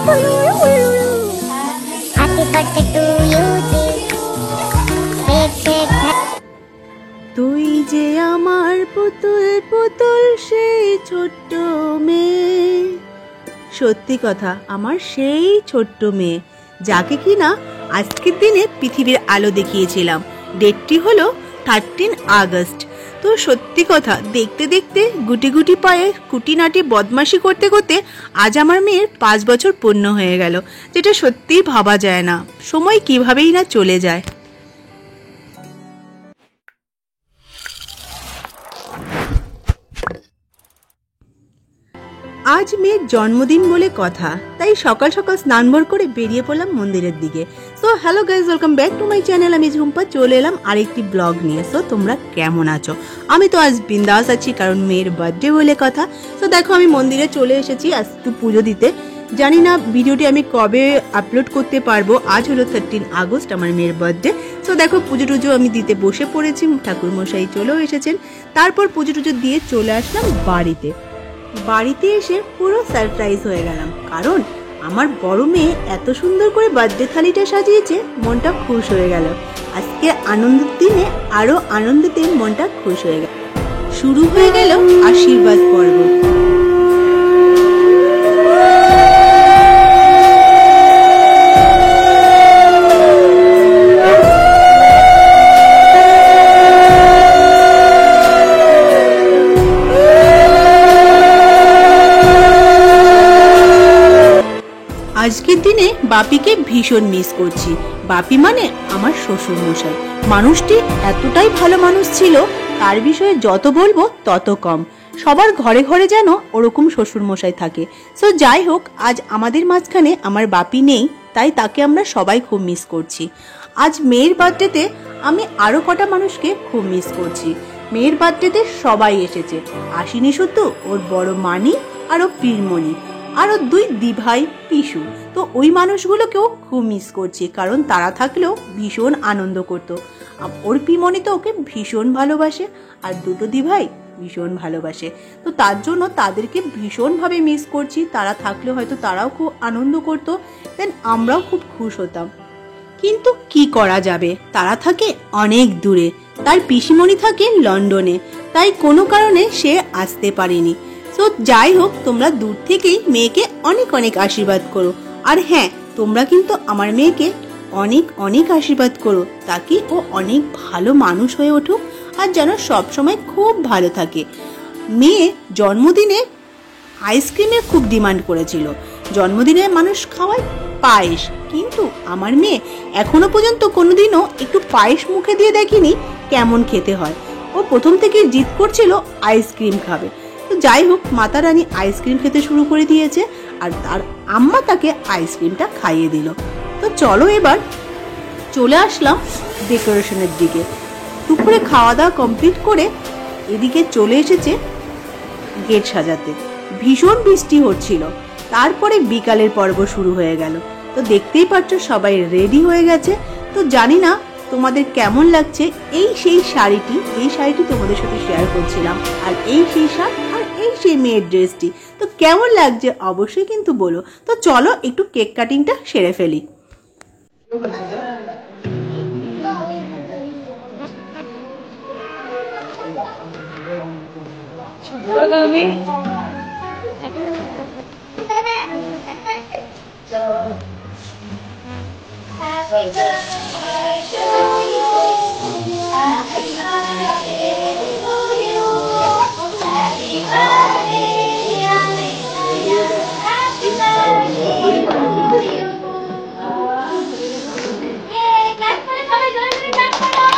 তুই যে আমার পুতুল পুতুল সেই ছোট্ট মেয়ে। সত্যি কথা, আমার সেই ছোট্ট মেয়ে যাকে কিনা আজকের দিনে পৃথিবীর আলো দেখিয়েছিলাম। ডেটটি হলো 13 আগস্ট। তো সত্যি কথা, দেখতে দেখতে গুটি গুটি পায়ে কুটিনাটি বদমাশি করতে করতে আজ আমার মেয়ের 5 বছর পূর্ণ হয়ে গেল, যেটা সত্যিই ভাবা যায় না সময় কিভাবেই না চলে যায়। আজ মেয়ের জন্মদিন বলে কথা, তাই সকাল সকাল স্নান ভর করে বেরিয়ে পড়লাম মন্দিরের দিকে। So hello guys, welcome back to my channel. আমি ঝুম্পা চলে এলাম আরেকটি ব্লগ নিয়ে। সো তোমরা কেমন আছো? আমি তো আজ বিন্দাস আছি, কারণ মেয়ের বার্থডে বলে কথা। সো দেখো, আমি মন্দিরে চলে এসেছি আজ একটু পুজো দিতে। জানি না ভিডিওটি আমি কবে আপলোড করতে পারবো। আজ হলো 13 আগস্ট, আমার মেয়ের বার্থডে। সো দেখো, পুজো টুজো আমি দিতে বসে পড়েছি, ঠাকুর মশাই চলেও এসেছেন। তারপর পুজো টুজো দিয়ে চলে আসলাম বাড়িতে। বাড়িতে এসে পুরো সারপ্রাইজ হয়ে গেলাম, কারণ আমার বড় মেয়ে এত সুন্দর করে বার্থডে থালিটা সাজিয়েছে, মনটা খুশ হয়ে গেল। আজকে আনন্দের দিনে আরো আনন্দতে মনটা খুশ হয়ে গেল। শুরু হয়ে গেল আশীর্বাদ পর্ব। আজকের দিনে বাপিকে ভীষণ মিস করছি। বাপি মানে আমার শ্বশুর মশাই। মানুষটি এতটাই ভালো মানুষ ছিল, তার বিষয়ে যত বলবো তত কম। সবার ঘরে ঘরে যেন ওরকম শ্বশুর মশাই থাকে। সো যাই হোক, আজ আমাদের মাঝখানে আমার বাপি নেই, তাই তাকে আমরা সবাই খুব মিস করছি। আজ মেয়ের বার্থডেতে আমি আরো কটা মানুষকে খুব মিস করছি। মেয়ের বার্থডেতে সবাই এসেছে, আসেনি শুধু ওর বড় মানি আর ও পীরমণি, আরো 2 দিভাই পিসু। তো ওই মানুষগুলোকেও খুব মিস করছি, কারণ তারা থাকলেও ভীষণ আনন্দ করতো। ওর পিমনি তো ওকে ভীষণ ভালোবাসে, আর 2টো দিভাই ভীষণ ভালোবাসে। তো তার জন্য তাদেরকে ভীষণভাবে মিস করছি। তারা থাকলে হয়তো তারাও খুব আনন্দ করতো, দেন আমরাও খুব খুশ হতাম। কিন্তু কি করা যাবে, তারা থাকে অনেক দূরে, তার পিসিমণি থাকে লন্ডনে, তাই কোনো কারণে সে আসতে পারেনি। তো যাই হোক, তোমরা দূর থেকেই মেয়েকে অনেক অনেক আশীর্বাদ করো। আর হ্যাঁ, তোমরা কিন্তু আমার মেয়েকে অনেক অনেক আশীর্বাদ করো, তাকে ও অনেক ভালো মানুষ হয়ে উঠুক, আর যেন সবসময় খুব ভালো থাকে। মেয়ে জন্মদিনে আইসক্রিমের খুব ডিমান্ড করেছিল। জন্মদিনে মানুষ খাওয়ায় পায়েস, কিন্তু আমার মেয়ে এখনো পর্যন্ত কোনোদিনও একটু পায়েস মুখে দিয়ে দেখেনি কেমন খেতে হয়। ও প্রথম থেকে জিদ করছিল আইসক্রিম খাবে। তো যাই হোক, মাতা রানী আইসক্রিম খেতে শুরু করে দিয়েছে, আর তার আম্মা তাকে আইসক্রিমটা খাইয়ে দিল। তো চলো এবার চলে আসলাম ডেকোরেশনের দিকে। দুপুরে খাওয়া দাওয়া কমপ্লিট করে এদিকে চলে এসেছে গেট সাজাতে। ভীষণ বৃষ্টি হচ্ছিল, তারপরে বিকালের পর্ব শুরু হয়ে গেল। তো দেখতেই পাচ্ছ সবাই রেডি হয়ে গেছে। তো জানি না তোমাদের কেমন লাগছে এই সেই শাড়িটি। এই শাড়িটি তোমাদের সাথে শেয়ার করছিলাম, আর এই সেই শাড়ি, আর এই সেই মেয়ের ড্রেসটি। তো কেমন লাগছে অবশ্যই কিন্তু বলো। তো চলো একটু কেক কাটিংটা সেরে ফেলি। Happy birthday to you. Happy birthday to you. Happy birthday, happy birthday to you. Yay! Clap for it, everybody! Clap for it!